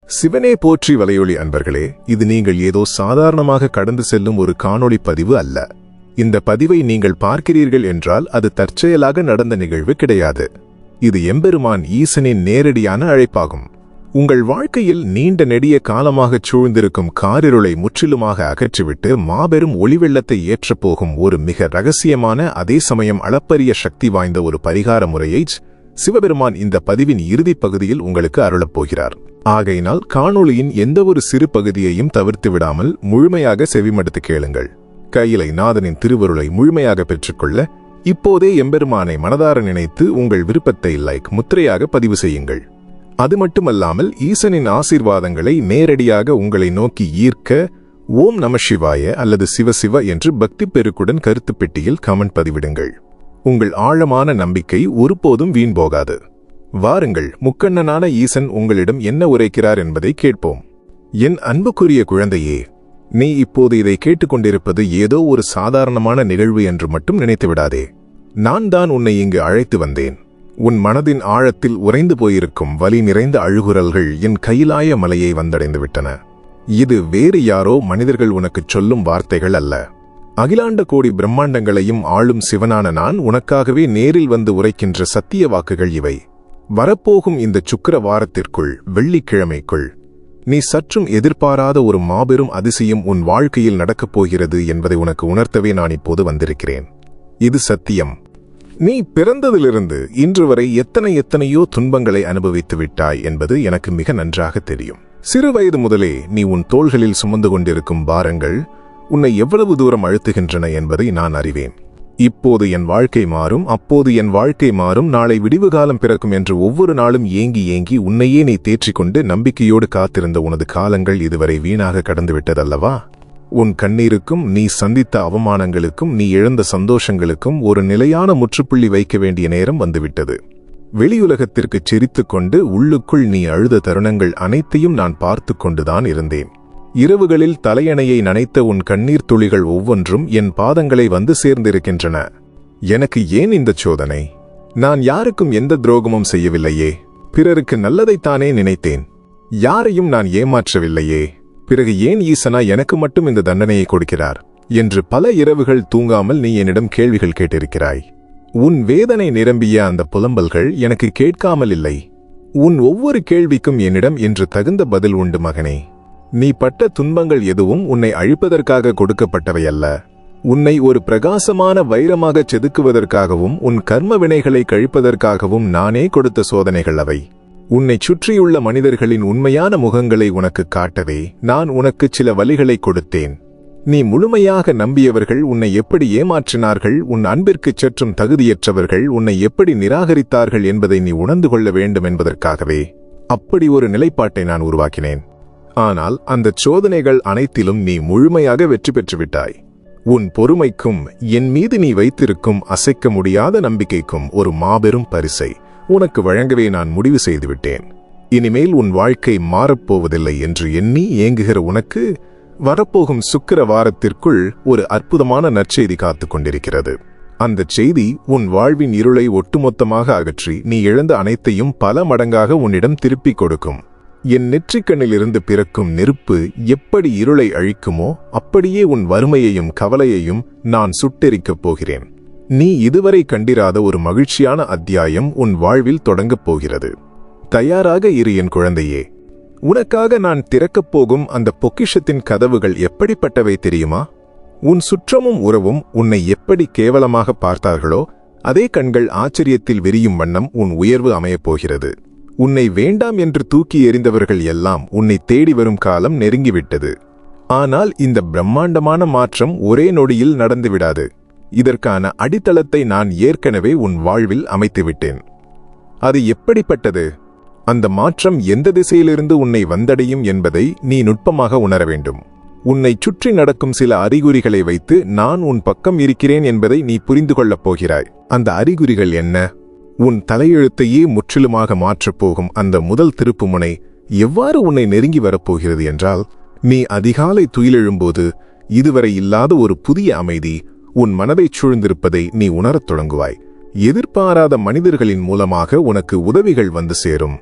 சிவனே போற்றி வலையொலி அன்பர்களே, இது நீங்கள் ஏதோ சாதாரணமாக கடந்து செல்லும் ஒரு காணொளி பதிவு அல்ல. இந்த பதிவை நீங்கள் பார்க்கிறீர்கள் என்றால் அது தற்செயலாக நடந்த நிகழ்வு கிடையாது. இது எம்பெருமான் ஈசனின் நேரடியான அழைப்பாகும். உங்கள் வாழ்க்கையில் நீண்ட நெடிய காலமாகச் சூழ்ந்திருக்கும் காரிருளை முற்றிலுமாக அகற்றிவிட்டு மாபெரும் ஒளிவெள்ளத்தை ஏற்றப்போகும் ஒரு மிக ரகசியமான, அதே சமயம் அளப்பரிய சக்தி வாய்ந்த ஒரு பரிகார முறையை சிவபெருமான் இந்த பதிவின் இறுதிப் பகுதியில் உங்களுக்கு அருளப்போகிறார். ஆகையினால் காணொளியின் எந்த ஒரு சிறு பகுதியையும் தவிர்த்து விடாமல் முழுமையாக செவிமடுத்து கேளுங்கள். கையிலை நாதனின் திருவருளை முழுமையாக பெற்றுக்கொள்ள இப்போதே எம்பெருமானை மனதார நினைத்து உங்கள் விருப்பத்தை லைக் முத்திரையாக பதிவு செய்யுங்கள். அது மட்டுமல்லாமல் ஈசனின் ஆசீர்வாதங்களை நேரடியாக உங்களை நோக்கி ஈர்க்க ஓம் நம சிவாய அல்லது சிவசிவ என்று பக்தி பெருக்குடன் கருத்து பெட்டியில் கமெண்ட் பதிவிடுங்கள். உங்கள் ஆழமான நம்பிக்கை ஒருபோதும் வீண் போகாது. வாருங்கள், முக்கண்ணனான ஈசன் உங்களிடம் என்ன உரைக்கிறார் என்பதை கேட்போம். என் அன்புக்குரிய குழந்தையே, நீ இப்போது இதை கேட்டுக்கொண்டிருப்பது ஏதோ ஒரு சாதாரணமான நிகழ்வு என்று மட்டும் நினைத்துவிடாதே. நான் தான் உன்னை இங்கு அழைத்து வந்தேன். உன் மனதின் ஆழத்தில் உறைந்து போயிருக்கும் வலி நிறைந்த அழுகுரல்கள் என் கையிலாய மலையை வந்தடைந்து விட்டன. இது வேறு யாரோ மனிதர்கள் உனக்குச் சொல்லும் வார்த்தைகள் அல்ல. அகிலாண்ட கோடி பிரம்மாண்டங்களையும் ஆளும் சிவனான நான் உனக்காகவே நேரில் வந்து உரைக்கின்ற சத்திய வாக்குகள் இவை. வரப்போகும் இந்த சுக்கிர வாரத்திற்குள், வெள்ளிக்கிழமைக்குள், நீ சற்றும் எதிர்பாராத ஒரு மாபெரும் அதிசயம் உன் வாழ்க்கையில் நடக்கப் போகிறது என்பதை உனக்கு உணர்த்தவே நான் இப்போது வந்திருக்கிறேன். இது சத்தியம். நீ பிறந்ததிலிருந்து இன்று வரை எத்தனையோ துன்பங்களை அனுபவித்து விட்டாய் என்பது எனக்கு மிக நன்றாக தெரியும். சிறு வயது முதலே நீ உன் தோள்களில் சுமந்து கொண்டிருக்கும் பாரங்கள் உன்னை எவ்வளவு தூரம் அழுத்துகின்றன என்பதை நான் அறிவேன். இப்போது என் வாழ்க்கை மாறும், அப்போது என் வாழ்க்கை மாறும், நாளை விடிவு காலம் பிறக்கும் என்று ஒவ்வொரு நாளும் ஏங்கி ஏங்கி உன்னையே நீ தேற்றிக்கொண்டு நம்பிக்கையோடு காத்திருந்த உனது காலங்கள் இதுவரை வீணாக கடந்துவிட்டதல்லவா? உன் கண்ணீருக்கும், நீ சந்தித்த அவமானங்களுக்கும், நீ இழந்த சந்தோஷங்களுக்கும் ஒரு நிலையான முற்றுப்புள்ளி வைக்க வேண்டிய நேரம் வந்துவிட்டது. வெளியுலகத்திற்கு சிரித்துக் கொண்டு உள்ளுக்குள் நீ அழுத தருணங்கள் அனைத்தையும் நான் பார்த்து கொண்டுதான் இருந்தேன். இரவுகளில் தலையணையை நனைத்த உன் கண்ணீர் துளிகள் ஒவ்வொன்றும் என் பாதங்களை வந்து சேர்ந்திருக்கின்றன. எனக்கு ஏன் இந்த சோதனை? நான் யாருக்கும் எந்த துரோகமும் செய்யவில்லையே. பிறருக்கு நல்லதைத்தானே நினைத்தேன். யாரையும் நான் ஏமாற்றவில்லையே. பிறகு ஏன் ஈசனா எனக்கு மட்டும் இந்த தண்டனையை கொடுக்கிறார் என்று பல இரவுகள் தூங்காமல் நீ என்னிடம் கேள்விகள் கேட்டிருக்கிறாய். உன் வேதனை நிரம்பிய அந்த புலம்பல்கள் எனக்கு கேட்காமல் இல்லை. உன் ஒவ்வொரு கேள்விக்கும் என்னிடம் இன்று தகுந்த பதில் உண்டு மகனே. நீ பட்ட துன்பங்கள் எதுவும் உன்னை அழிப்பதற்காக கொடுக்கப்பட்டவை அல்ல. உன்னை ஒரு பிரகாசமான வைரமாகச் செதுக்குவதற்காகவும் உன் கர்ம வினைகளை கழிப்பதற்காகவும் நானே கொடுத்த சோதனைகள் அவை. உன்னை சுற்றியுள்ள மனிதர்களின் உண்மையான முகங்களை உனக்கு காட்டவே நான் உனக்கு சில வழிகளை கொடுத்தேன். நீ முழுமையாக நம்பியவர்கள் உன்னை எப்படி ஏமாற்றினார்கள், உன் அன்பிற்குச் சற்றும் தகுதியற்றவர்கள் உன்னை எப்படி நிராகரித்தார்கள் என்பதை நீ உணர்ந்து கொள்ள வேண்டும் என்பதற்காகவே அப்படி ஒரு நிலைப்பாட்டை நான் உருவாக்கினேன். ஆனால் அந்த சோதனைகள் அனைத்திலும் நீ முழுமையாக வெற்றி பெற்றுவிட்டாய். உன் பொறுமைக்கும் என் மீது நீ வைத்திருக்கும் அசைக்க முடியாத நம்பிக்கைக்கும் ஒரு மாபெரும் பரிசை உனக்கு வழங்கவே நான் முடிவு செய்துவிட்டேன். இனிமேல் உன் வாழ்க்கை மாறப்போவதில்லை என்று எண்ணி ஏங்குகிற உனக்கு வரப்போகும் சுக்கிர வாரத்திற்குள் ஒரு அற்புதமான நற்செய்தி காத்துக் கொண்டிருக்கிறது. அந்த செய்தி உன் வாழ்வின் இருளை ஒட்டுமொத்தமாக அகற்றி நீ இழந்த அனைத்தையும் பல மடங்காக உன்னிடம் திருப்பிக் கொடுக்கும். என் நெற்றிக்கண்ணிலிருந்து பிறக்கும் நெருப்பு எப்படி இருளை அழிக்குமோ அப்படியே உன் வறுமையையும் கவலையையும் நான் சுட்டெரிக்கப் போகிறேன். நீ இதுவரை கண்டிராத ஒரு மகிழ்ச்சியான அத்தியாயம் உன் வாழ்வில் தொடங்கப் போகிறது. தயாராக இரு என் குழந்தையே. உனக்காக நான் திறக்கப் போகும் அந்த பொக்கிஷத்தின் கதவுகள் எப்படிப்பட்டவை தெரியுமா? உன் சுற்றமும் உறவும் உன்னை எப்படி கேவலமாக பார்த்தார்களோ அதே கண்கள் ஆச்சரியத்தில் விரியும் வண்ணம் உன் உயர்வு அமையப் போகிறது. உன்னை வேண்டாம் என்று தூக்கி எறிந்தவர்கள் எல்லாம் உன்னை தேடி வரும் காலம் நெருங்கிவிட்டது. ஆனால் இந்த பிரம்மாண்டமான மாற்றம் ஒரே நொடியில் நடந்துவிடாது. இதற்கான அடித்தளத்தை நான் ஏற்கனவே உன் வாழ்வில் அமைத்துவிட்டேன். அது எப்படிப்பட்டது? அந்த மாற்றம் எந்த திசையிலிருந்து உன்னை வந்தடையும் என்பதை நீ நுட்பமாக உணர வேண்டும். உன்னை சுற்றி நடக்கும் சில அறிகுறிகளை வைத்து நான் உன் பக்கம் இருக்கிறேன் என்பதை நீ புரிந்து கொள்ளப் போகிறாய். அந்த அறிகுறிகள் என்ன? உன் தலையெழுத்தையே முற்றிலுமாக மாற்றப்போகும் அந்த முதல் திருப்புமுனை எவ்வாறு உன்னை நெருங்கி வரப்போகிறது என்றால், நீ அதிகாலை துயிலெழும்போது இதுவரை இல்லாத ஒரு புதிய அமைதி உன் மனதைச் சூழ்ந்திருப்பதை நீ உணரத் தொடங்குவாய். எதிர்பாராத மனிதர்களின் மூலமாக உனக்கு உதவிகள் வந்து சேரும்.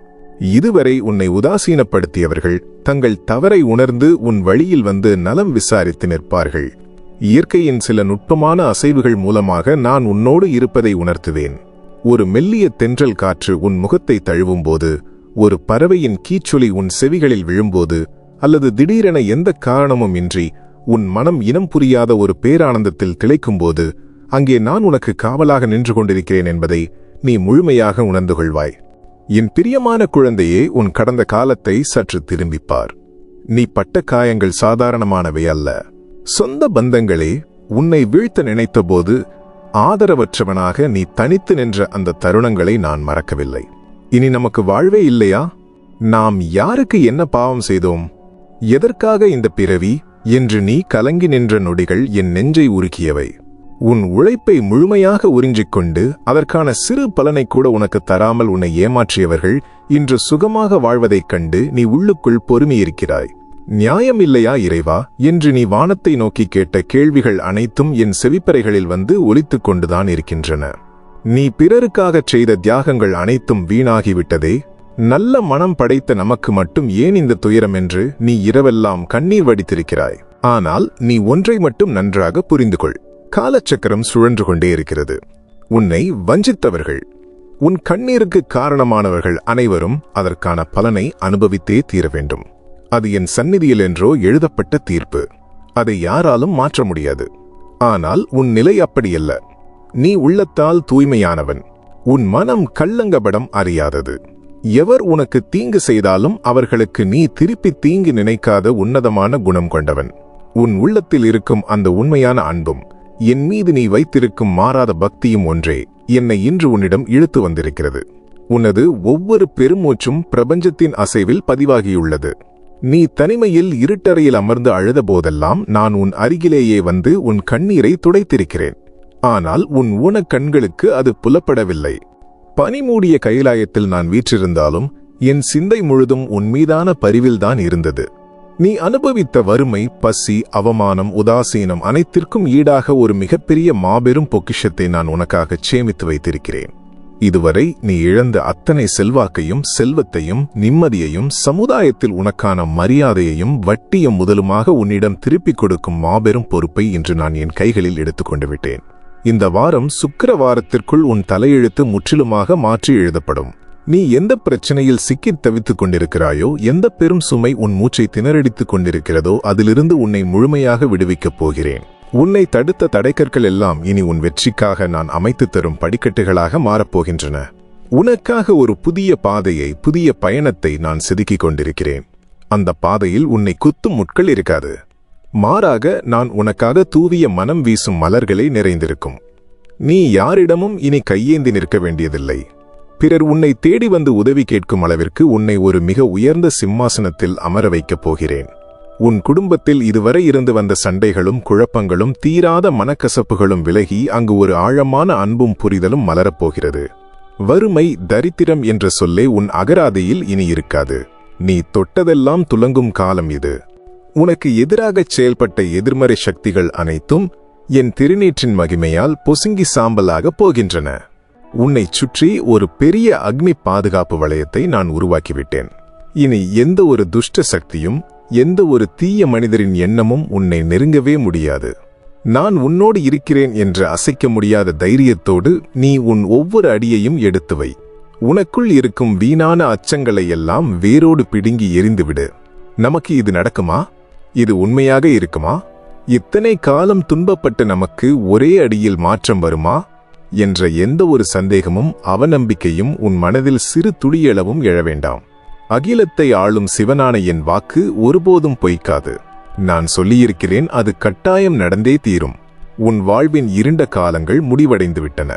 இதுவரை உன்னை உதாசீனப்படுத்தியவர்கள் தங்கள் தவறை உணர்ந்து உன் வழியில் வந்து நலம் விசாரித்து நிற்பார்கள். இயற்கையின் சில நுட்பமான அசைவுகள் மூலமாக நான் உன்னோடு இருப்பதை உணர்த்துவேன். ஒரு மெல்லிய தென்றல் காற்று உன் முகத்தை தழுவும்போது, ஒரு பறவையின் கீச்சொலி உன் செவிகளில் விழும்போது, அல்லது திடீரென எந்த காரணமும் இன்றி உன் மனம் இனம் புரியாத ஒரு பேரானந்தத்தில் திளைக்கும்போது, அங்கே நான் உனக்கு காவலாக நின்று கொண்டிருக்கிறேன் என்பதை நீ முழுமையாக உணர்ந்து கொள்வாய். என் பிரியமான குழந்தையே, உன் கடந்த காலத்தை சற்று திரும்பிப்பார். நீ பட்ட காயங்கள் சாதாரணமானவை அல்ல. சொந்த பந்தங்களே உன்னை வீழ்த்த நினைத்தபோது ஆதரவற்றவனாக நீ தனித்து நின்ற அந்த தருணங்களை நான் மறக்கவில்லை. இனி நமக்கு வாழ்வே இல்லையா? நாம் யாருக்கு என்ன பாவம் செய்தோம்? எதற்காக இந்த பிறவி என்று நீ கலங்கி நின்ற நொடிகள் என் நெஞ்சை உருக்கியவை. உன் உழைப்பை முழுமையாக உறிஞ்சிக்கொண்டு அதற்கான சிறு பலனை கூட உனக்கு தராமல் உன்னை ஏமாற்றியவர்கள் இன்று சுகமாக வாழ்வதைக் கண்டு நீ உள்ளுக்குள் பொறுமையிருக்கிறாய். நியாயம் இல்லையா இறைவா என்று நீ வானத்தை நோக்கி கேட்ட கேள்விகள் அனைத்தும் என் செவிப்பறைகளில் வந்து ஒலித்துக் கொண்டுதான் இருக்கின்றன. நீ பிறருக்காகச் செய்த தியாகங்கள் அனைத்தும் வீணாகிவிட்டதே. நல்ல மனம் படைத்த நமக்கு மட்டும் ஏன் இந்த துயரம் என்று நீ இரவெல்லாம் கண்ணீர் வடித்திருக்கிறாய். ஆனால் நீ ஒன்றை மட்டும் நன்றாக புரிந்து கொள். காலச்சக்கரம் சுழன்று கொண்டே இருக்கிறது. உன்னை வஞ்சித்தவர்கள், உன் கண்ணீருக்கு காரணமானவர்கள் அனைவரும் அதற்கான பலனை அனுபவித்தே தீர வேண்டும். அது என் சந்நிதியில் என்றோ எழுதப்பட்ட தீர்ப்பு. அதை யாராலும் மாற்ற முடியாது. ஆனால் உன் நிலை அப்படியல்ல. நீ உள்ளத்தால் தூய்மையானவன். உன் மனம் கள்ளங்கபடம் அறியாதது. எவர் உனக்கு தீங்கு செய்தாலும் அவர்களுக்கு நீ திருப்பி தீங்கு நினைக்காத உன்னதமான குணம் கொண்டவன். உன் உள்ளத்தில் இருக்கும் அந்த உண்மையான அன்பும் என் மீது நீ வைத்திருக்கும் மாறாத பக்தியும் ஒன்றே என்னை இன்று உன்னிடம் இழுத்து வந்திருக்கிறது. உனது ஒவ்வொரு பெருமூச்சும் பிரபஞ்சத்தின் அசைவில் பதிவாகியுள்ளது. நீ தனிமையில் இருட்டறையில் அமர்ந்து அழுத போதெல்லாம் நான் உன் அருகிலேயே வந்து உன் கண்ணீரை துடைத்திருக்கிறேன். ஆனால் உன் ஊனக் கண்களுக்கு அது புலப்படவில்லை. பனிமூடிய கைலாயத்தில் நான் வீற்றிருந்தாலும் என் சிந்தை முழுதும் உன் மீதான பரிவில்தான் இருந்தது. நீ அனுபவித்த வறுமை, பசி, அவமானம், உதாசீனம் அனைத்திற்கும் ஈடாக ஒரு மிகப்பெரிய மாபெரும் பொக்கிஷத்தை நான் உனக்காக சேமித்து வைத்திருக்கிறேன். இதுவரை நீ இழந்த அத்தனை செல்வாக்கையும் செல்வத்தையும் நிம்மதியையும் சமுதாயத்தில் உனக்கான மரியாதையையும் வட்டியும் முதலுமாக உன்னிடம் திருப்பிக் கொடுக்கும் மாபெரும் பொறுப்பை இன்று நான் என் கைகளில் எடுத்துக்கொண்டு விட்டேன். இந்த வாரம் சுக்கிரவாரத்திற்குள் உன் தலையெழுத்து முற்றிலுமாக மாற்றி எழுதப்படும். நீ எந்த பிரச்சனையில் சிக்கித் தவித்துக் கொண்டிருக்கிறாயோ, எந்த பெரும் சுமை உன் மூச்சை திணறடித்துக் கொண்டிருக்கிறதோ அதிலிருந்து உன்னை முழுமையாக விடுவிக்கப் போகிறேன். உன்னை தடுத்த தடைக்கற்கள் எல்லாம் இனி உன் வெற்றிக்காக நான் அமைத்து தரும் படிக்கட்டுகளாக மாறப்போகின்றன. உனக்காக ஒரு புதிய பாதையை, புதிய பயணத்தை நான் செதுக்கிக் கொண்டிருக்கிறேன். அந்த பாதையில் உன்னை குத்தும் முட்கள் இருக்காது. மாறாக நான் உனக்காக தூவிய மனம் வீசும் மலர்களே நிறைந்திருக்கும். நீ யாரிடமும் இனி கையேந்தி நிற்க வேண்டியதில்லை. பிறர் உன்னை தேடி வந்து உதவி கேட்கும் அளவிற்கு உன்னை ஒரு மிக உயர்ந்த சிம்மாசனத்தில் அமர வைக்கப் போகிறேன். உன் குடும்பத்தில் இதுவரை இருந்து வந்த சண்டைகளும் குழப்பங்களும் தீராத மனக்கசப்புகளும் விலகி அங்கு ஒரு ஆழமான அன்பும் புரிதலும் மலரப்போகிறது. வறுமை, தரித்திரம் என்ற சொல்லே உன் அகராதியில் இனி இருக்காது. நீ தொட்டதெல்லாம் துலங்கும் காலம் இது. உனக்கு எதிராகச் செயல்பட்ட எதிர்மறை சக்திகள் அனைத்தும் என் திருநீற்றின் மகிமையால் பொசுங்கி சாம்பலாகப் போகின்றன. உன்னை சுற்றி ஒரு பெரிய அக்னி பாதுகாப்பு வளையத்தை நான் உருவாக்கிவிட்டேன். இனி எந்த ஒரு துஷ்ட சக்தியும், எந்த ஒரு தீய மனிதரின் எண்ணமும் உன்னை நெருங்கவே முடியாது. நான் உன்னோடு இருக்கிறேன் என்ற அசைக்க முடியாத தைரியத்தோடு நீ உன் ஒவ்வொரு அடியையும் எடுத்து வை. உனக்குள் இருக்கும் வீணான அச்சங்களை எல்லாம் வேரோடு பிடுங்கி எரிந்துவிடு. நமக்கு இது நடக்குமா? இது உண்மையாக இருக்குமா? இத்தனை காலம் துன்பப்பட்ட நமக்கு ஒரே அடியில் மாற்றம் வருமா என்ற எந்த ஒரு சந்தேகமும் அவநம்பிக்கையும் உன் மனதில் சிறு துளியளவும் எழ வேண்டாம். அகிலத்தை ஆளும் சிவனான என் வாக்கு ஒருபோதும் பொய்க்காது. நான் சொல்லியிருக்கிறேன், அது கட்டாயம் நடந்தே தீரும். உன் வாழ்வின் இருண்ட காலங்கள் முடிவடைந்துவிட்டன.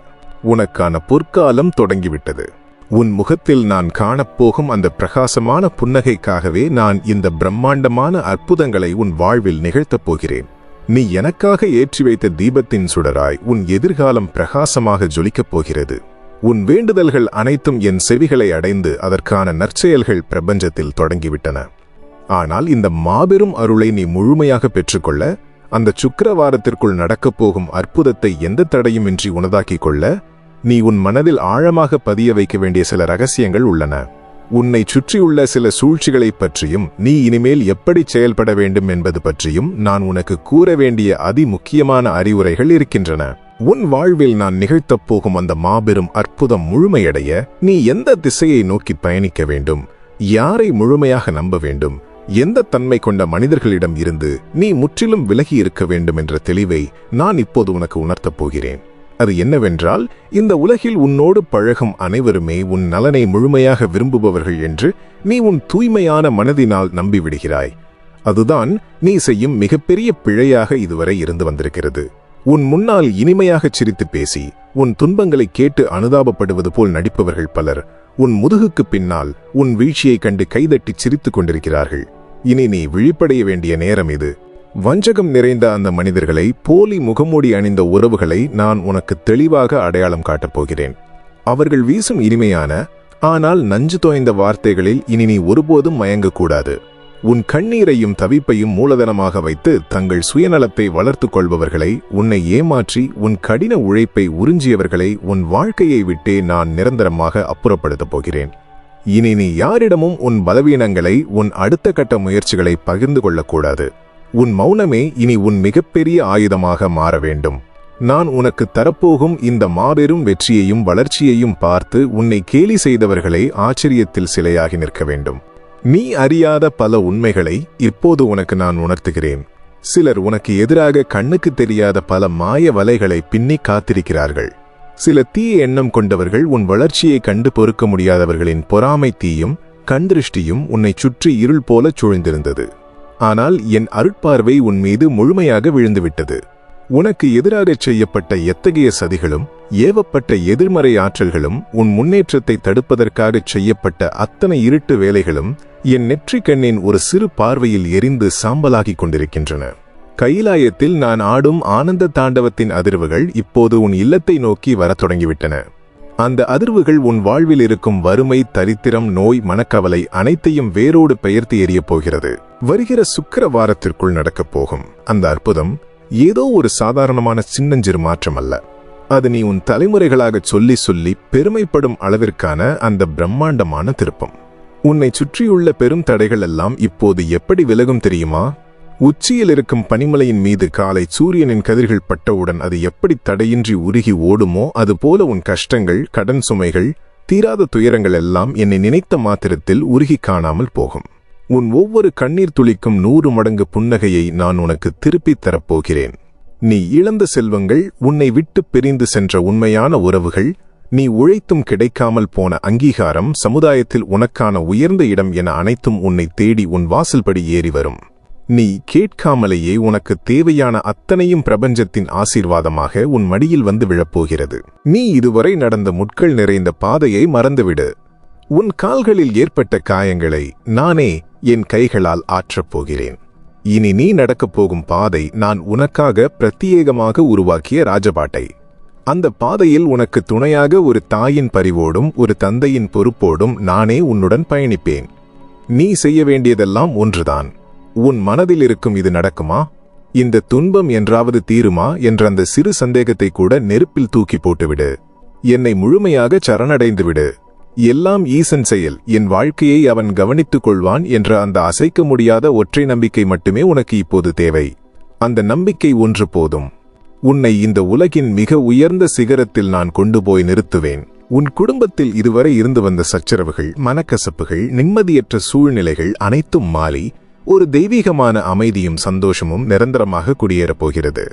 உனக்கான பொற்காலம் தொடங்கிவிட்டது. உன் முகத்தில் நான் காணப்போகும் அந்த பிரகாசமான புன்னகைக்காகவே நான் இந்த பிரம்மாண்டமான அற்புதங்களை உன் வாழ்வில் நிகழ்த்தப் போகிறேன். நீ எனக்காக ஏற்றி வைத்த தீபத்தின் சுடராய் உன் எதிர்காலம் பிரகாசமாக ஜொலிக்கப் போகிறது. உன் வேண்டுதல்கள் அனைத்தும் என் செவிகளை அடைந்து அதற்கான நற்செயல்கள் பிரபஞ்சத்தில் தொடங்கிவிட்டன. ஆனால் இந்த மாபெரும் அருளை நீ முழுமையாக பெற்றுக்கொள்ள, அந்த சுக்கிரவாரத்திற்குள் நடக்கப் போகும் அற்புதத்தை எந்த தடையுமின்றி உனதாக்கிக் கொள்ள, நீ உன் மனதில் ஆழமாக பதிய வைக்க வேண்டிய சில ரகசியங்கள் உள்ளன. உன்னை சுற்றியுள்ள சில சூழ்ச்சிகளைப் பற்றியும் நீ இனிமேல் எப்படி செயல்பட வேண்டும் என்பது பற்றியும் நான் உனக்கு கூற வேண்டிய அதிமுக்கியமான அறிவுரைகள் இருக்கின்றன. உன் வாழ்வில் நான் நிகழ்த்தப் போகும் அந்த மாபெரும் அற்புதம் முழுமையடைய நீ எந்த திசையை நோக்கி பயணிக்க வேண்டும், யாரை முழுமையாக நம்ப வேண்டும், எந்த தன்மை கொண்ட மனிதர்களிடம் இருந்து நீ முற்றிலும் விலகி இருக்க வேண்டும் என்ற தெளிவை நான் இப்போது உனக்கு உணர்த்தப் போகிறேன். அது என்னவென்றால், இந்த உலகில் உன்னோடு பழகும் அனைவருமே உன் நலனை முழுமையாக விரும்புபவர்கள் என்று நீ உன் தூய்மையான மனதினால் நம்பிவிடுகிறாய். அதுதான் நீ செய்யும் மிகப்பெரிய பிழையாக இதுவரை இருந்து வந்திருக்கிறது. உன் முன்னால் இனிமையாகச் சிரித்து பேசி உன் துன்பங்களை கேட்டு அனுதாபப்படுவது போல் நடிப்பவர்கள் பலர் உன் முதுகுக்கு பின்னால் உன் வீழ்ச்சியைக் கண்டு கைதட்டி சிரித்துக் கொண்டிருக்கிறார்கள். இனி நீ விழிப்படைய வேண்டிய நேரம் இது. வஞ்சகம் நிறைந்த அந்த மனிதர்களை, போலி முகமூடி அணிந்த உறவுகளை நான் உனக்கு தெளிவாக அடையாளம் காட்டப் போகிறேன். அவர்கள் வீசும் இனிமையான ஆனால் நஞ்சு தோய்ந்த வார்த்தைகளில் இனி நீ ஒருபோதும் மயங்கக்கூடாது. உன் கண்ணீரையும் தவிப்பையும் மூலதனமாக வைத்து தங்கள் சுயநலத்தை வளர்த்துக் கொள்பவர்களை, உன்னை ஏமாற்றி உன் கடின உழைப்பை உறிஞ்சியவர்களை உன் வாழ்க்கையை விட்டே நான் நிரந்தரமாக அப்புறப்படுத்தப் போகிறேன். இனி நீ யாரிடமும் உன் பலவீனங்களை, உன் அடுத்த கட்ட முயற்சிகளை பகிர்ந்து கொள்ளக்கூடாது. உன் மௌனமே இனி உன் மிகப்பெரிய ஆயுதமாக மாற வேண்டும். நான் உனக்கு தரப்போகும் இந்த மாபெரும் வெற்றியையும் வளர்ச்சியையும் பார்த்து உன்னை கேலி செய்தவர்களை ஆச்சரியத்தில் சிலையாகி நிற்க வேண்டும். நீ அறியாத பல உண்மைகளை இப்போது உனக்கு நான் உணர்த்துகிறேன். சிலர் உனக்கு எதிராக கண்ணுக்கு தெரியாத பல மாய வலைகளை பின்னி காத்திருக்கிறார்கள். சில தீய எண்ணம் கொண்டவர்கள் உன் வளர்ச்சியை கண்டு பொறுக்க முடியாதவர்களின் பொறாமை தீயும் கண்திருஷ்டியும் உன்னை சுற்றி இருள் போல சூழ்ந்திருந்தது. ஆனால் என் அருட்பார்வை உன் மீது முழுமையாக விழுந்துவிட்டது. உனக்கு எதிராகச் செய்யப்பட்ட எத்தகைய சதிகளும் ஏவப்பட்ட எதிர்மறை ஆற்றல்களும் உன் முன்னேற்றத்தை தடுப்பதற்காகச் செய்யப்பட்ட அத்தனை இருட்டு வேலைகளும் என் நெற்றிக் கண்ணின் ஒரு சிறு பார்வையில் எரிந்து சாம்பலாகிக் கொண்டிருக்கின்றன. கைலாயத்தில் நான் ஆடும் ஆனந்த தாண்டவத்தின் அதிர்வுகள் இப்போது உன் இல்லத்தை நோக்கி வரத் தொடங்கிவிட்டன. அந்த அதிர்வுகள் உன் வாழ்வில் இருக்கும் வறுமை, தரித்திரம், நோய், மனக்கவலை அனைத்தையும் வேரோடு பெயர்த்து எறியப் போகிறது. வருகிற சுக்கிர வாரத்திற்குள் நடக்கப் போகும் அந்த அற்புதம் ஏதோ ஒரு சாதாரணமான சின்னஞ்சிறு மாற்றம் அல்ல. அது நீ உன் தலைமுறைகளாக சொல்லி சொல்லி பெருமைப்படும் அளவிற்கான அந்த பிரம்மாண்டமான திருப்பம். உன்னை சுற்றியுள்ள பெரும் தடைகள் எல்லாம் இப்போது எப்படி விலகும் தெரியுமா? உச்சியில் இருக்கும் பனிமலையின் மீது காலை சூரியனின் கதிர்கள் பட்டவுடன் அது எப்படி தடையின்றி உருகி ஓடுமோ அதுபோல உன் கஷ்டங்கள், கடன் சுமைகள், தீராத துயரங்கள் எல்லாம் என்னை நினைத்த மாத்திரத்தில் உருகி காணாமல் போகும். உன் ஒவ்வொரு கண்ணீர் துளிக்கும் 100 மடங்கு புன்னகையை நான் உனக்கு திருப்பித் தரப்போகிறேன். நீ இழந்த செல்வங்கள், உன்னை விட்டு பிரிந்து சென்ற உண்மையான உறவுகள், நீ உழைத்தும் கிடைக்காமல் போன அங்கீகாரம், சமுதாயத்தில் உனக்கான உயர்ந்த இடம் என அனைத்தும் உன்னை தேடி உன் வாசல்படி ஏறி வரும். நீ கேட்காமலேயே உனக்கு தேவையான அத்தனையும் பிரபஞ்சத்தின் ஆசீர்வாதமாக உன் மடியில் வந்து விழப்போகிறது. நீ இதுவரை நடந்த முட்கள் நிறைந்த பாதையை மறந்துவிடு. உன் கால்களில் ஏற்பட்ட காயங்களை நானே என் கைகளால் ஆற்றப் போகிறேன். இனி நீ நடக்கப் போகும் பாதை நான் உனக்காக பிரத்யேகமாக உருவாக்கிய ராஜபாட்டை. அந்த பாதையில் உனக்கு துணையாக ஒரு தாயின் பரிவோடும் ஒரு தந்தையின் பொறுப்போடும் நானே உன்னுடன் பயணிப்பேன். நீ செய்ய வேண்டியதெல்லாம் ஒன்றுதான். உன் மனதில் இருக்கும் இது நடக்குமா, இந்த துன்பம் என்றாவது தீருமா என்ற அந்த சிறு சந்தேகத்தை கூட நெருப்பில் தூக்கி போட்டுவிடு. என்னை முழுமையாக சரணடைந்து விடு. எல்லாம் ஈசன் செயல், என் வாழ்க்கையை அவன் கவனித்துக் கொள்வான் என்ற அந்த அசைக்க முடியாத ஒற்றை நம்பிக்கை மட்டுமே உனக்கு இப்போது தேவை. அந்த நம்பிக்கை ஒன்று போதும். உன்னை இந்த உலகின் மிக உயர்ந்த சிகரத்தில் நான் கொண்டு போய் நிறுத்துவேன். உன் குடும்பத்தில் இதுவரை இருந்து வந்த சச்சரவுகள், மனக்கசப்புகள், நிம்மதியற்ற சூழ்நிலைகள் அனைத்தும் மாறி ஒரு தெய்வீகமான அமைதியும் சந்தோஷமும் நிரந்தரமாக குடியேறப் போகிறது.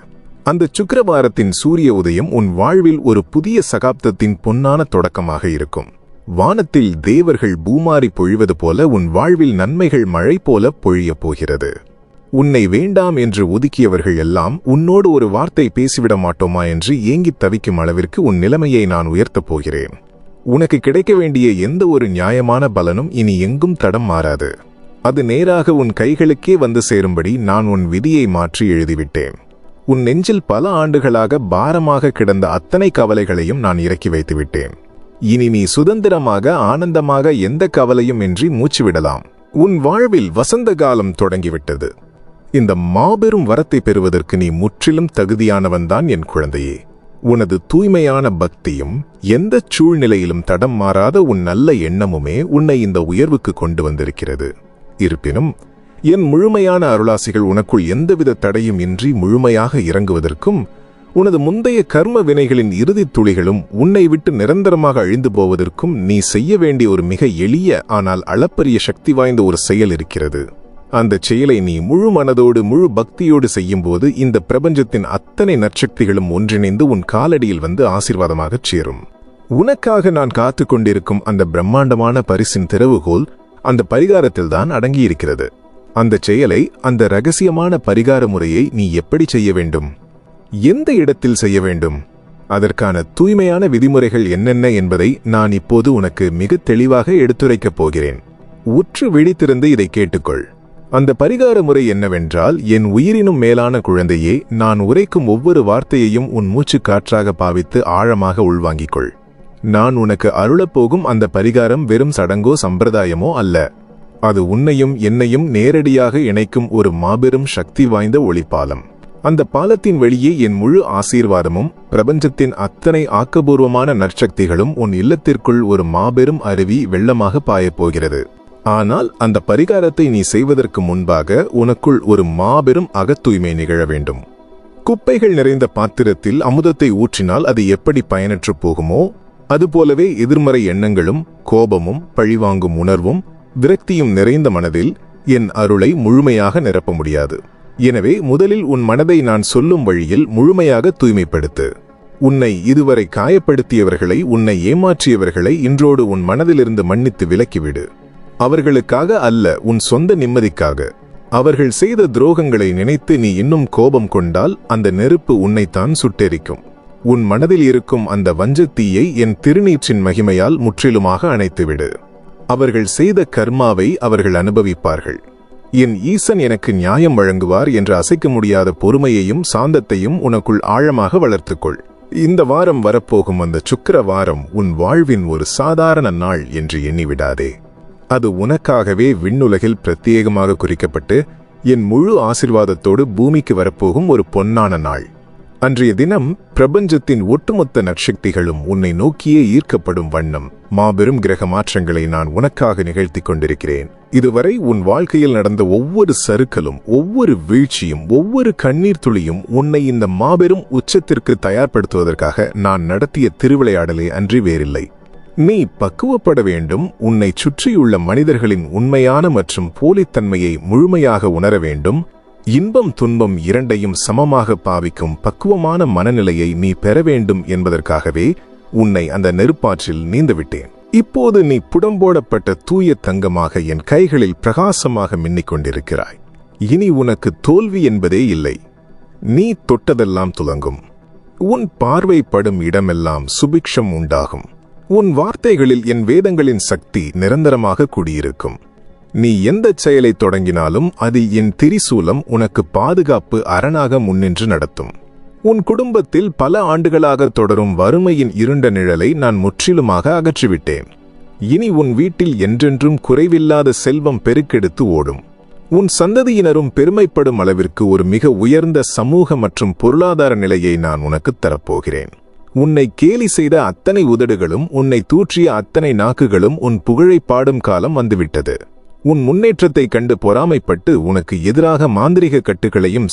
அந்த சுக்கிரவாரத்தின் சூரிய உதயம் உன் வாழ்வில் ஒரு புதிய சகாப்தத்தின் பொன்னான தொடக்கமாக இருக்கும். வானத்தில் தேவர்கள் பூமாரி பொழிவது போல உன் வாழ்வில் நன்மைகள் மழை போல பொழியப் போகிறது. உன்னை வேண்டாம் என்று ஒதுக்கியவர்கள் எல்லாம் உன்னோடு ஒரு வார்த்தை பேசிவிட மாட்டோமா என்று ஏங்கித் தவிக்கும் அளவிற்கு உன் நிலைமையை நான் உயர்த்தப் போகிறேன். உனக்கு கிடைக்க வேண்டிய எந்த ஒரு நியாயமான பலனும் இனி எங்கும் தடம் மாறாது. அது நேராக உன் கைகளுக்கே வந்து சேரும்படி நான் உன் விதியை மாற்றி எழுதிவிட்டேன். உன் நெஞ்சில் பல ஆண்டுகளாக பாரமாக கிடந்த அத்தனை கவலைகளையும் நான் இறக்கி வைத்துவிட்டேன். இனி நீ சுதந்திரமாக ஆனந்தமாக எந்த கவலையும் இன்றி மூச்சுவிடலாம். உன் வாழ்வில் வசந்த காலம் தொடங்கிவிட்டது. இந்த மாபெரும் வரத்தை பெறுவதற்கு நீ முற்றிலும் தகுதியானவன்தான் என் குழந்தையே. உனது தூய்மையான பக்தியும் எந்தச் சூழ்நிலையிலும் தடம் மாறாத உன் நல்ல எண்ணமுமே உன்னை இந்த உயர்வுக்கு கொண்டு வந்திருக்கிறது. இருப்பினும் என் முழுமையான அருளாசிகள் உனக்குள் எந்தவித தடையும் இன்றி முழுமையாக இறங்குவதற்கும் உனது முந்தைய கர்ம வினைகளின் இறுதித் துளிகளும் உன்னை விட்டு நிரந்தரமாக அழிந்து போவதற்கும் நீ செய்ய வேண்டிய ஒரு மிக எளிய ஆனால் அளப்பரிய சக்தி வாய்ந்த ஒரு செயல் இருக்கிறது. அந்த செயலை நீ முழு மனதோடு முழு பக்தியோடு செய்யும்போது இந்த பிரபஞ்சத்தின் அத்தனை நற்சக்திகளும் ஒன்றிணைந்து உன் காலடியில் வந்து ஆசீர்வாதமாகச் சேரும். உனக்காக நான் காத்து கொண்டிருக்கும் அந்த பிரம்மாண்டமான பரிசின் திறவுகோல் அந்த பரிகாரத்தில்தான் அடங்கியிருக்கிறது. அந்த செயலை, அந்த ரகசியமான பரிகார முறையை நீ எப்படி செய்ய வேண்டும், எந்த இடத்தில் செய்ய வேண்டும், அதற்கான தூய்மையான விதிமுறைகள் என்னென்ன என்பதை நான் இப்போது உனக்கு மிக தெளிவாக எடுத்துரைக்கப் போகிறேன். உற்று விழித்திருந்து இதை கேட்டுக்கொள். அந்த பரிகார முறை என்னவென்றால், என் உயிரினும் மேலான குழந்தையே, நான் உரைக்கும் ஒவ்வொரு வார்த்தையையும் உன் மூச்சு காற்றாக பாவித்து ஆழமாக உள்வாங்கிக்கொள். நான் உனக்கு அருளப்போகும் அந்த பரிகாரம் வெறும் சடங்கோ சம்பிரதாயமோ அல்ல. அது உன்னையும் என்னையும் நேரடியாக இணைக்கும் ஒரு மாபெரும் சக்தி வாய்ந்த ஒளிப்பாலம். அந்த பாலத்தின் வெளியே என் முழு ஆசீர்வாதமும் பிரபஞ்சத்தின் அத்தனை ஆக்கபூர்வமான நற்சக்திகளும் உன் இல்லத்திற்குள் ஒரு மாபெரும் அருவி வெள்ளமாக பாயப்போகிறது. ஆனால் அந்த பரிகாரத்தை நீ செய்வதற்கு முன்பாக உனக்குள் ஒரு மாபெரும் அகத்தூய்மை நிகழ வேண்டும். குப்பைகள் நிறைந்த பாத்திரத்தில் அமுதத்தை ஊற்றினால் அது எப்படி பயனற்று போகுமோ, அதுபோலவே எதிர்மறை எண்ணங்களும் கோபமும் பழிவாங்கும் உணர்வும் விரக்தியும் நிறைந்த மனதில் என் அருளை முழுமையாக நிரப்ப முடியாது. எனவே முதலில் உன் மனதை நான் சொல்லும் வழியில் முழுமையாக தூய்மைப்படுத்து. உன்னை இதுவரை காயப்படுத்தியவர்களை, உன்னை ஏமாற்றியவர்களை இன்றோடு உன் மனதிலிருந்து மன்னித்து விலக்கிவிடு. அவர்களுக்காக அல்ல, உன் சொந்த நிம்மதிக்காக. அவர்கள் செய்த துரோகங்களை நினைத்து நீ இன்னும் கோபம் கொண்டால் அந்த நெருப்பு உன்னைத்தான் சுட்டெரிக்கும். உன் மனதில் இருக்கும் அந்த வஞ்சத்தீயை என் திருநீற்றின் மகிமையால் முற்றிலுமாக அணைத்துவிடு. அவர்கள் செய்த கர்மாவை அவர்கள் அனுபவிப்பார்கள். என் ஈசன் எனக்கு நியாயம் வழங்குவார் என்ற அசைக்க முடியாத பொறுமையையும் சாந்தத்தையும் உனக்குள் ஆழமாக வளர்த்துக்கொள். இந்த வாரம் வரப்போகும் அந்த சுக்கிர வாரம் உன் வாழ்வின் ஒரு சாதாரண நாள் என்று எண்ணிவிடாதே. அது உனக்காகவே விண்ணுலகில் பிரத்யேகமாக குறிக்கப்பட்டு என் முழு ஆசீர்வாதத்தோடு பூமிக்கு வரப்போகும் ஒரு பொன்னான நாள். அன்றைய தினம் பிரபஞ்சத்தின் ஒட்டுமொத்த நற்சக்திகளும் உன்னை நோக்கியே ஈர்க்கப்படும் வண்ணம் மாபெரும் கிரக மாற்றங்களை நான் உனக்காக நிகழ்த்தி கொண்டிருக்கிறேன். இதுவரை உன் வாழ்க்கையில் நடந்த ஒவ்வொரு சறுக்கலும், ஒவ்வொரு வீழ்ச்சியும், ஒவ்வொரு கண்ணீர் துளியும் உன்னை இந்த மாபெரும் உச்சத்திற்கு தயார்படுத்துவதற்காக நான் நடத்திய திருவிளையாடலே அன்றி வேறில்லை. நீ பக்குவப்பட வேண்டும். உன்னை சுற்றியுள்ள மனிதர்களின் உண்மையான மற்றும் போலித்தன்மையை முழுமையாக உணர வேண்டும். இன்பம் துன்பம் இரண்டையும் சமமாக பாவிக்கும் பக்குவமான மனநிலையை நீ பெற வேண்டும் என்பதற்காகவே உன்னை அந்த நெருப்பாற்றில் நீந்தவிட்டேன். இப்போது நீ புடம்போடப்பட்ட தூய தங்கமாக என் கைகளில் பிரகாசமாக மின்னிக் கொண்டிருக்கிறாய். இனி உனக்கு தோல்வி என்பதே இல்லை. நீ தொட்டதெல்லாம் துலங்கும். உன் பார்வை படும் இடமெல்லாம் சுபிக்ஷம் உண்டாகும். உன் வார்த்தைகளில் என் வேதங்களின் சக்தி நிரந்தரமாக குடியிருக்கும். நீ எந்த செயலை தொடங்கினாலும் அது என் திரிசூலம் உனக்கு பாதுகாப்பு அரணாக முன்னின்று நடத்தும். உன் குடும்பத்தில் பல ஆண்டுகளாக தொடரும் வறுமையின் இருண்ட நிழலை நான் முற்றிலுமாக அகற்றிவிட்டேன். இனி உன் வீட்டில் என்றென்றும் குறைவில்லாத செல்வம் பெருக்கெடுத்து ஓடும். உன் சந்ததியினரும் பெருமைப்படும் அளவிற்கு ஒரு மிக உயர்ந்த சமூக மற்றும் பொருளாதார நிலையை நான் உனக்குத் தரப்போகிறேன். உன்னை கேலி செய்த அத்தனை உதடுகளும், உன்னை தூற்றிய அத்தனை நாக்குகளும் உன் புகழை பாடும் காலம் வந்துவிட்டது. உன் முன்னேற்றத்தை கண்டு பொறாமைப்பட்டு உனக்கு எதிராக மாந்திரிக கட்டுகளையும்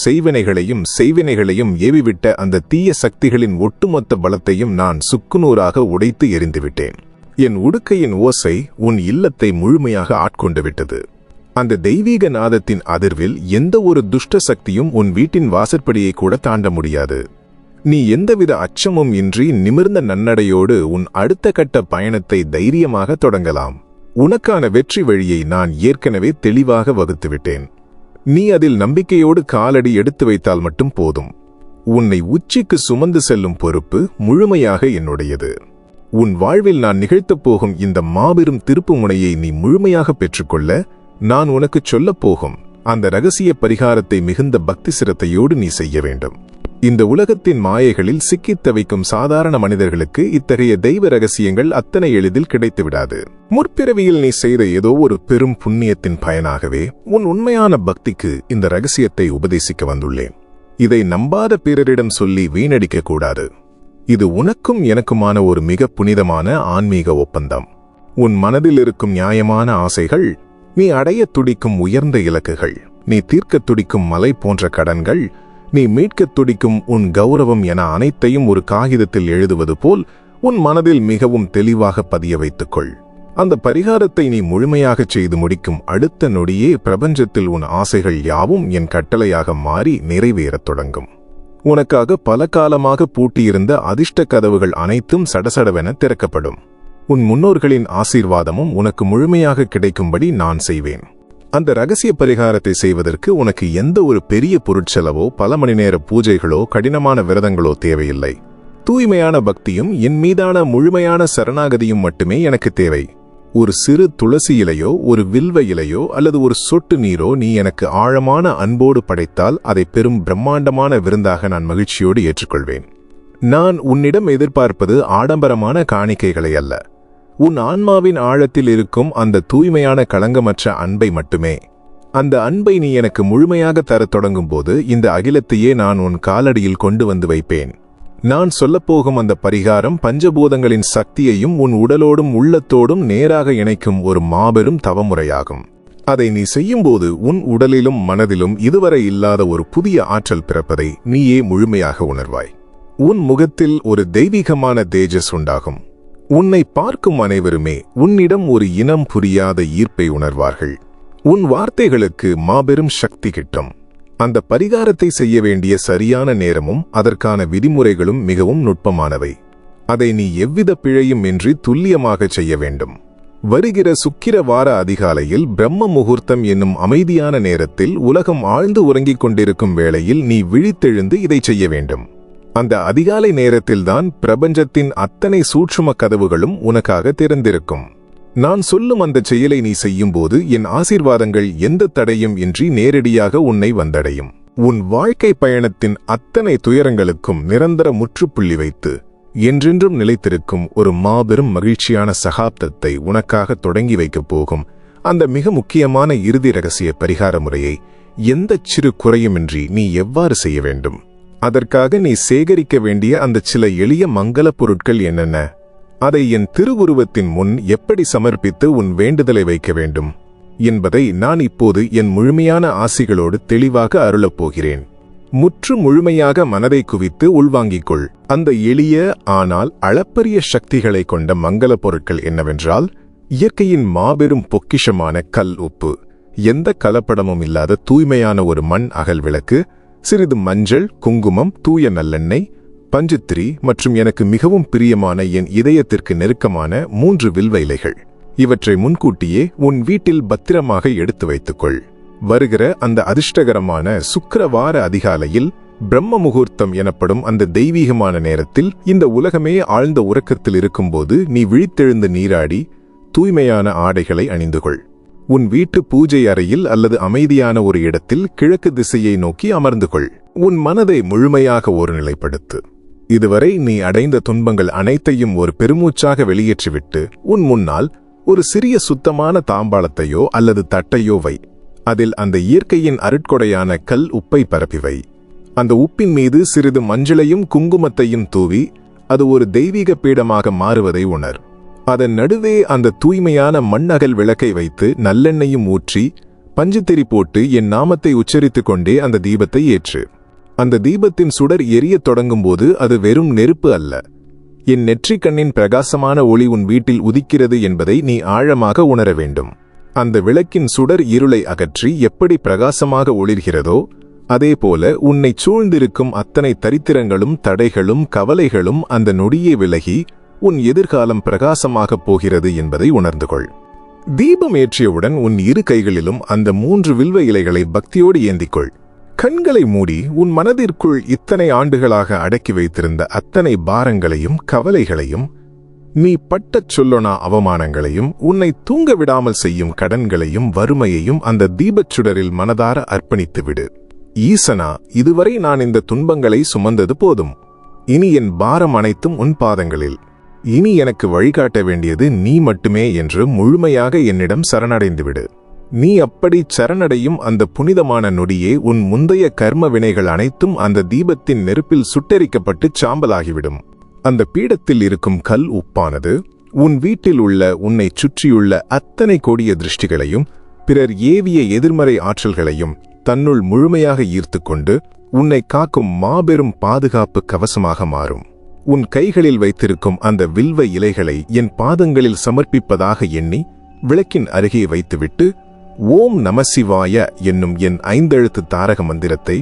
செய்வினைகளையும் ஏவிவிட்ட அந்த தீய சக்திகளின் ஒட்டுமொத்த பலத்தையும் நான் சுக்குநூறாக உடைத்து எறிந்துவிட்டேன். என் உடுக்கையின் ஓசை உன் இல்லத்தை முழுமையாக ஆட்கொண்டு விட்டது. அந்த தெய்வீக நாதத்தின் அதிர்வில் எந்த ஒரு துஷ்ட சக்தியும் உன் வீட்டின் வாசற்படியை கூட தாண்ட முடியாது. நீ எந்தவித அச்சமும் இன்றி நிமிர்ந்த நன்னடையோடு உன் அடுத்த கட்ட பயணத்தை தைரியமாக தொடங்கலாம். உனக்கான வெற்றி வழியை நான் ஏற்கனவே தெளிவாக வகுத்துவிட்டேன். நீ அதில் நம்பிக்கையோடு காலடி எடுத்து வைத்தால் மட்டும் போதும். உன்னை உச்சிக்கு சுமந்து செல்லும் பொறுப்பு முழுமையாக என்னுடையது. உன் வாழ்வில் நான் நிகழ்த்தப் போகும் இந்த மாபெரும் திருப்பு முனையை நீ முழுமையாக பெற்றுக்கொள்ள நான் உனக்கு சொல்லப் போகும் அந்த இரகசிய பரிகாரத்தை மிகுந்த பக்தி சிரத்தையோடு நீ செய்ய வேண்டும். இந்த உலகத்தின் மாயைகளில் சிக்கித் தவிக்கும் சாதாரண மனிதர்களுக்கு இத்தகைய தெய்வ ரகசியங்கள் அத்தனை எளிதில் கிடைத்துவிடாது. முற்பிறவியில் நீ செய்த ஏதோ ஒரு பெரும் புண்ணியத்தின் பயனாகவே உன் உண்மையான பக்திக்கு இந்த ரகசியத்தை உபதேசிக்க வந்துள்ளேன். இதை நம்பாத பிறரிடம் சொல்லி வீணடிக்க கூடாது. இது உனக்கும் எனக்குமான ஒரு மிக புனிதமான ஆன்மீக ஒப்பந்தம். உன் மனதில் இருக்கும் நியாயமான ஆசைகள், நீ அடையத் துடிக்கும் உயர்ந்த இலக்குகள், நீ தீர்க்கத் துடிக்கும் மலை போன்ற கடன்கள், நீ மீட்கத் துடிக்கும் உன் கௌரவம் என அனைத்தையும் ஒரு காகிதத்தில் எழுதுவது போல் உன் மனதில் மிகவும் தெளிவாக பதிய வைத்துக்கொள். அந்த பரிகாரத்தை நீ முழுமையாகச் செய்து முடிக்கும் அடுத்த நொடியே பிரபஞ்சத்தில் உன் ஆசைகள் யாவும் என் கட்டளையாக மாறி நிறைவேறத் தொடங்கும். உனக்காக பல காலமாக பூட்டியிருந்த அதிர்ஷ்ட கதவுகள் அனைத்தும் சடசடவென திறக்கப்படும். உன் முன்னோர்களின் ஆசீர்வாதமும் உனக்கு முழுமையாக கிடைக்கும்படி நான் செய்வேன். அந்த ரகசிய பரிகாரத்தை செய்வதற்கு உனக்கு எந்த ஒரு பெரிய பொருட்செலவோ பல மணி நேர பூஜைகளோ கடினமான விரதங்களோ தேவையில்லை. தூய்மையான பக்தியும் என் மீதான முழுமையான சரணாகதியும் மட்டுமே எனக்கு தேவை. ஒரு சிறு துளசி இலையோ ஒரு வில்வ இலையோ அல்லது ஒரு சொட்டு நீரோ நீ எனக்கு ஆழமான அன்போடு படைத்தால் அதை பெரும் பிரம்மாண்டமான விருந்தாக நான் மகிழ்ச்சியோடு ஏற்றுக்கொள்வேன். நான் உன்னிடம் எதிர்பார்ப்பது ஆடம்பரமான காணிக்கைகளை அல்ல, உன் ஆன்மாவின் ஆழத்தில் இருக்கும் அந்த தூய்மையான களங்கமற்ற அன்பை மட்டுமே. அந்த அன்பை நீ எனக்கு முழுமையாக தரத் தொடங்கும் போது இந்த அகிலத்தையே நான் உன் காலடியில் கொண்டு வந்து வைப்பேன். நான் சொல்லப்போகும் அந்த பரிகாரம் பஞ்சபூதங்களின் சக்தியையும் உன் உடலோடும் உள்ளத்தோடும் நேராக இணைக்கும் ஒரு மாபெரும் தவமுறையாகும். அதை நீ செய்யும்போது உன் உடலிலும் மனதிலும் இதுவரை இல்லாத ஒரு புதிய ஆற்றல் பிறப்பதை நீயே முழுமையாக உணர்வாய். உன் முகத்தில் ஒரு தெய்வீகமான தேஜஸ் உண்டாகும். உன்னை பார்க்கும் அனைவருமே உன்னிடம் ஒரு இனம் புரியாத ஈர்ப்பை உணர்வார்கள். உன் வார்த்தைகளுக்கு மாபெரும் சக்தி கிட்டும். அந்த பரிகாரத்தை செய்ய வேண்டிய சரியான நேரமும் அதற்கான விதிமுறைகளும் மிகவும் நுட்பமானவை. அதை நீ எவ்வித பிழையும் இன்றி துல்லியமாகச் செய்ய வேண்டும். வருகிற சுக்கிர வார அதிகாலையில் பிரம்ம முகூர்த்தம் என்னும் அமைதியான நேரத்தில் உலகம் ஆழ்ந்து உறங்கிக் கொண்டிருக்கும் வேளையில் நீ விழித்தெழுந்து இதை செய்ய வேண்டும். அந்த அதிகாலை நேரத்தில்தான் பிரபஞ்சத்தின் அத்தனை சூட்சும கதவுகளும் உனக்காக திறந்திருக்கும். நான் சொல்லும் அந்த செயலை நீ செய்யும்போது என் ஆசீர்வாதங்கள் எந்த தடையும் இன்றி நேரடியாக உன்னை வந்தடையும். உன் வாழ்க்கை பயணத்தின் அத்தனை துயரங்களுக்கும் நிரந்தர முற்றுப்புள்ளி வைத்து என்றென்றும் நிலைத்திருக்கும் ஒரு மாபெரும் மகிழ்ச்சியான சகாப்தத்தை உனக்காக தொடங்கி வைக்கப் போகும் அந்த மிக முக்கியமான இறுதி ரகசிய பரிகார முறையை எந்த சிறு குறையுமின்றி நீ எவ்வாறு செய்ய வேண்டும், அதற்காக நீ சேகரிக்க வேண்டிய அந்த சில எளிய மங்கள பொருட்கள் என்னென்ன, அதை என் திருவுருவத்தின் முன் எப்படி சமர்ப்பித்து உன் வேண்டுதலை வைக்க வேண்டும் என்பதை நான் இப்போது என் முழுமையான ஆசிகளோடு தெளிவாக அருளப் போகிறேன். முற்று முழுமையாக மனதை குவித்து உள்வாங்கிக்கொள். அந்த எளிய ஆனால் அளப்பரிய சக்திகளை கொண்ட மங்கள பொருட்கள் என்னவென்றால், இயற்கையின் மாபெரும் பொக்கிஷமான கல் உப்பு, எந்த கலப்படமும் இல்லாத தூய்மையான ஒரு மண் அகல் விளக்கு, சிறிது மஞ்சள், குங்குமம், தூய நல்லெண்ணெய், பஞ்சுத்திரி மற்றும் எனக்கு மிகவும் பிரியமான என் இதயத்திற்கு நெருக்கமான 3 வில்வ இலைகள். இவற்றை முன்கூட்டியே உன் வீட்டில் பத்திரமாக எடுத்து வைத்துக்கொள். வருகிற அந்த அதிர்ஷ்டகரமான சுக்கிரவார அதிகாலையில் பிரம்ம முகூர்த்தம் எனப்படும் அந்த தெய்வீகமான நேரத்தில் இந்த உலகமே ஆழ்ந்த உறக்கத்தில் இருக்கும்போது நீ விழித்தெழுந்து நீராடி தூய்மையான ஆடைகளை அணிந்துகொள். உன் வீட்டு பூஜை அறையில் அல்லது அமைதியான ஒரு இடத்தில் கிழக்கு திசையை நோக்கி அமர்ந்து கொள். உன் மனதை முழுமையாக ஒருநிலைப்படுத்து. இதுவரை நீ அடைந்த துன்பங்கள் அனைத்தையும் ஒரு பெருமூச்சாக வெளியேற்றிவிட்டு உன் முன்னால் ஒரு சிறிய சுத்தமான தாம்பாளத்தையோ அல்லது தட்டையோ வை. அதில் அந்த இயற்கையின் அருட்கொடையான கல் உப்பை பரப்பிவை. அந்த உப்பின் மீது சிறிது மஞ்சளையும் குங்குமத்தையும் தூவி அது ஒரு தெய்வீக பீடமாக மாறுவதை உணர். அதன் நடுவே அந்த தூய்மையான மண்ணகல் விளக்கை வைத்து நல்லெண்ணெயும் ஊற்றி பஞ்சுத்திரி போட்டு என் நாமத்தை உச்சரித்துக் கொண்டே அந்த தீபத்தை ஏற்று. அந்த தீபத்தின் சுடர் எரியத் தொடங்கும்போது அது வெறும் நெருப்பு அல்ல, என் நெற்றிக்கண்ணின் பிரகாசமான ஒளி உன் வீட்டில் உதிக்கிறது என்பதை நீ ஆழமாக உணர வேண்டும். அந்த விளக்கின் சுடர் இருளை அகற்றி எப்படி பிரகாசமாக ஒளிர்கிறதோ அதேபோல உன்னை சூழ்ந்திருக்கும் அத்தனை தரித்திரங்களும் தடைகளும் கவலைகளும் அந்த நொடியே விலகி உன் எதிர்காலம் பிரகாசமாகப் போகிறது என்பதை உணர்ந்து கொள். தீபம் ஏற்றியவுடன் உன் இரு கைகளிலும் அந்த 3 வில்வ இலைகளை பக்தியோடு ஏந்திக்கொள். கண்களை மூடி உன் மனதிற்குள் இத்தனை ஆண்டுகளாக அடக்கி வைத்திருந்த அத்தனை பாரங்களையும் கவலைகளையும், நீ பட்டச் சொல்லொணா அவமானங்களையும், உன்னை தூங்க விடாமல் செய்யும் கடன்களையும் வறுமையையும் அந்த தீபச்சுடரில் மனதார அர்ப்பணித்து விடு. ஈசனா, இதுவரை நான் இந்த துன்பங்களை சுமந்தது போதும். இனி என் பாரம் அனைத்தும் உன் பாதங்களில். இனி எனக்கு வழிகாட்ட வேண்டியது நீ மட்டுமே என்று முழுமையாக என்னிடம் சரணடைந்துவிடு. நீ அப்படி சரணடையும் அந்த புனிதமான நொடியே உன் முந்தைய கர்ம வினைகள் அனைத்தும் அந்த தீபத்தின் நெருப்பில் சுட்டெரிக்கப்பட்டு சாம்பலாகிவிடும். அந்த பீடத்தில் இருக்கும் கல் உப்பானது உன் வீட்டில் உள்ள உன்னை சுற்றியுள்ள அத்தனை கொடிய திருஷ்டிகளையும் பிறர் ஏவிய எதிர்மறை ஆற்றல்களையும் தன்னுள் முழுமையாக ஈர்த்துக்கொண்டு உன்னை காக்கும் மாபெரும் பாதுகாப்பு கவசமாக மாறும். உன் கைகளில் வைத்திருக்கும் அந்த வில்வ இலைகளை என் பாதங்களில் சமர்ப்பிப்பதாக எண்ணி விளக்கின் அருகே வைத்துவிட்டு ஓம் நமசிவாய என்னும் என் 5 எழுத்து தாரக மந்திரத்தை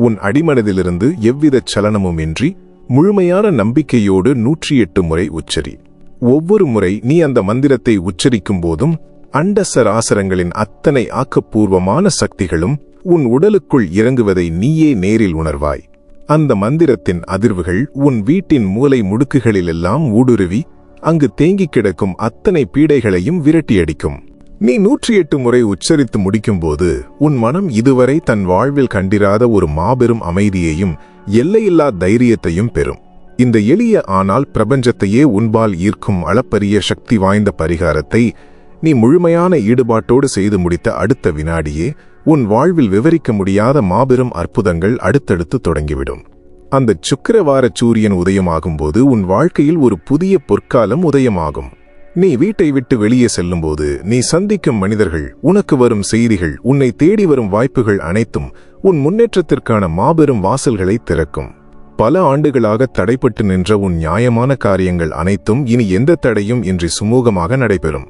உன் அடிமனதிலிருந்து எவ்வித சலனமுமின்றி முழுமையான நம்பிக்கையோடு 108 முறை உச்சரி. ஒவ்வொரு முறை நீ அந்த மந்திரத்தை உச்சரிக்கும் போதும் அண்டசராசரங்களின் அத்தனை ஆக்கப்பூர்வமான சக்திகளும் உன் உடலுக்குள் இறங்குவதை நீயே நேரில் உணர்வாய். அந்த மந்திரத்தின் அதிர்வுகள் உன் வீட்டின் மூலை முடுக்குகளிலெல்லாம் ஊடுருவி அங்கு தேங்கிக் கிடக்கும் அத்தனை பீடைகளையும் விரட்டியடிக்கும். நீ 108 முறை உச்சரித்து முடிக்கும்போது உன் மனம் இதுவரை தன் வாழ்வில் கண்டிராத ஒரு மாபெரும் அமைதியையும் எல்லையில்லா தைரியத்தையும் பெறும். இந்த எளிய ஆனால் பிரபஞ்சத்தையே உன்பால் ஈர்க்கும் அளப்பரிய சக்தி வாய்ந்த பரிகாரத்தை நீ முழுமையான ஈடுபாட்டோடு செய்து முடித்த அடுத்த வினாடியே உன் வாழ்வில் விவரிக்க முடியாத மாபெரும் அற்புதங்கள் அடுத்தடுத்து தொடங்கிவிடும். அந்த சுக்கிரவார சூரியன் உதயமாகும்போது உன் வாழ்க்கையில் ஒரு புதிய பொற்காலம் உதயமாகும். நீ வீட்டை விட்டு வெளியே செல்லும்போது நீ சந்திக்கும் மனிதர்கள், உனக்கு வரும் செய்திகள், உன்னை தேடி வரும் வாய்ப்புகள் அனைத்தும் உன் முன்னேற்றத்திற்கான மாபெரும் வாசல்களை திறக்கும். பல ஆண்டுகளாக தடைப்பட்டு நின்ற உன் நியாயமான காரியங்கள் அனைத்தும் இனி எந்த தடையும் இன்றி சுமூகமாக நடைபெறும்.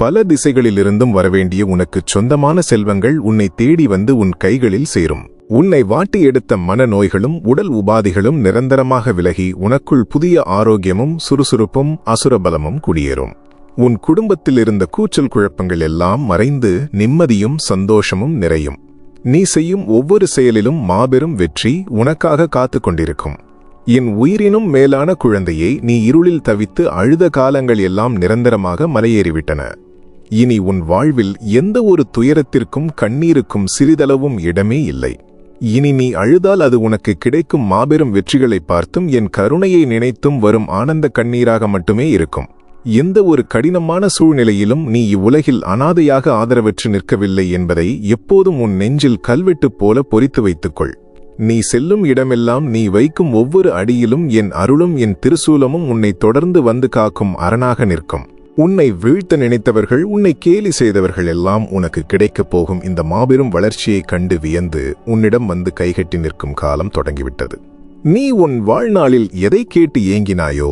பல திசைகளிலிருந்தும் வரவேண்டிய உனக்கு சொந்தமான செல்வங்கள் உன்னை தேடி வந்து உன் கைகளில் சேரும். உன்னை வாட்டி எடுத்த மனநோய்களும் உடல் உபாதிகளும் நிரந்தரமாக விலகி உனக்குள் புதிய ஆரோக்கியமும் சுறுசுறுப்பும் அசுரபலமும் குடியேறும். உன் குடும்பத்தில் இருந்த கூச்சல் குழப்பங்கள் எல்லாம் மறைந்து நிம்மதியும் சந்தோஷமும் நிறையும். நீ செய்யும் ஒவ்வொரு செயலிலும் மாபெரும் வெற்றி உனக்காக காத்து கொண்டிருக்கும். என் உயிரினும் மேலான குழந்தையை, நீ இருளில் தவித்து அழுத காலங்கள் எல்லாம் நிரந்தரமாக மலையேறிவிட்டன. இனி உன் வாழ்வில் எந்த ஒரு துயரத்திற்கும் கண்ணீருக்கும் சிறிதளவும் இடமே இல்லை. இனி நீ அழுதால் அது உனக்கு கிடைக்கும் மாபெரும் வெற்றிகளை பார்த்தும் என் கருணையை நினைத்தும் வரும் ஆனந்த கண்ணீராக மட்டுமே இருக்கும். எந்த ஒரு கடினமான சூழ்நிலையிலும் நீ இவ்வுலகில் அனாதையாக ஆதரவற்று நிற்கவில்லை என்பதை எப்போதும் உன் நெஞ்சில் கல்வெட்டு போல பொறித்து வைத்துக்கொள். நீ செல்லும் இடமெல்லாம், நீ வைக்கும் ஒவ்வொரு அடியிலும் என் அருளும் என் திருசூலமும் உன்னை தொடர்ந்து வந்து காக்கும் அரணாக நிற்கும். உன்னை வீழ்த்த நினைத்தவர்கள், உன்னை கேலி செய்தவர்கள் எல்லாம் உனக்கு கிடைக்கப் போகும் இந்த மாபெரும் வளர்ச்சியைக் கண்டு வியந்து உன்னிடம் வந்து கைகட்டி நிற்கும் காலம் தொடங்கிவிட்டது. நீ உன் வாழ்நாளில் எதை கேட்டு ஏங்கினாயோ,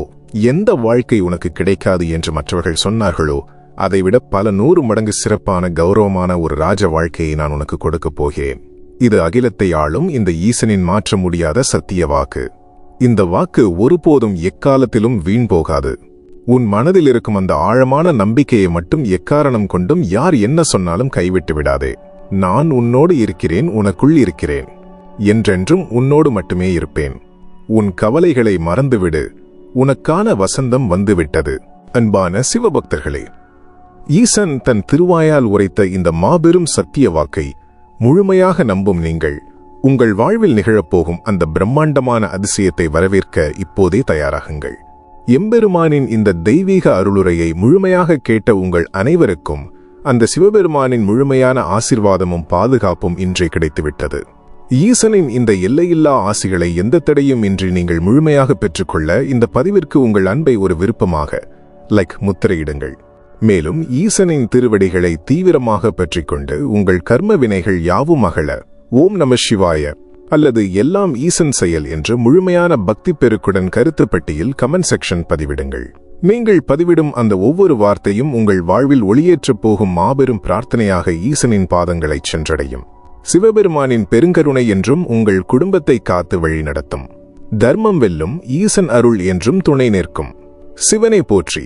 எந்த வாழ்க்கை உனக்கு கிடைக்காது என்று மற்றவர்கள் சொன்னார்களோ, அதைவிட பல 100 மடங்கு சிறப்பான கௌரவமான ஒரு ராஜ வாழ்க்கையை நான் உனக்கு கொடுக்கப் போகிறேன். இது அகிலத்தை ஆளும் இந்த ஈசனின் மாற்ற முடியாத சத்திய வாக்கு. இந்த வாக்கு ஒருபோதும் எக்காலத்திலும் வீண் போகாது. உன் மனதில் இருக்கும் அந்த ஆழமான நம்பிக்கையை மட்டும் எக்காரணம் கொண்டும் யார் என்ன சொன்னாலும் கைவிட்டு விடாதே. நான் உன்னோடு இருக்கிறேன், உனக்குள் இருக்கிறேன், என்றென்றும் உன்னோடு மட்டுமே இருப்பேன். உன் கவலைகளை மறந்துவிடு, உனக்கான வசந்தம் வந்துவிட்டது. அன்பான சிவபக்தர்களே, ஈசன் தன் திருவாயால் உரைத்த இந்த மாபெரும் சத்திய வாக்கை முழுமையாக நம்பும் நீங்கள் உங்கள் வாழ்வில் நிகழப்போகும் அந்த பிரம்மாண்டமான அதிசயத்தை வரவேற்க இப்போதே தயாராகுங்கள். எம்பெருமானின் இந்த தெய்வீக அருளுரையை முழுமையாக கேட்ட உங்கள் அனைவருக்கும் அந்த சிவபெருமானின் முழுமையான ஆசீர்வாதமும் பாதுகாப்பும் இன்றே கிடைத்துவிட்டது. ஈசனின் இந்த எல்லையில்லா ஆசிகளை எந்த தடையும் இன்றி நீங்கள் முழுமையாக பெற்றுக்கொள்ள இந்த பதிவிற்கு உங்கள் அன்பை ஒரு விருப்பமாக முத்திரையிடுங்கள். மேலும் ஈசனின் திருவடிகளை தீவிரமாக பற்றிக்கொண்டு உங்கள் கர்ம வினைகள் யாவும் அகல ஓம் நம சிவாய அல்லது எல்லாம் ஈசன் செயல் என்று முழுமையான பக்தி பெருக்குடன் கருத்து பட்டியில் கமெண்ட் செக்ஷன் பதிவிடுங்கள். நீங்கள் பதிவிடும் அந்த ஒவ்வொரு வார்த்தையும் உங்கள் வாழ்வில் ஒளியேற்றப் போகும் மாபெரும் பிரார்த்தனையாக ஈசனின் பாதங்களைச் சென்றடையும். சிவபெருமானின் பெருங்கருணை என்றும் உங்கள் குடும்பத்தை காத்து வழி நடத்தும். தர்மம் வெல்லும், ஈசன் அருள் என்றும் துணை நிற்கும். சிவனை போற்றி.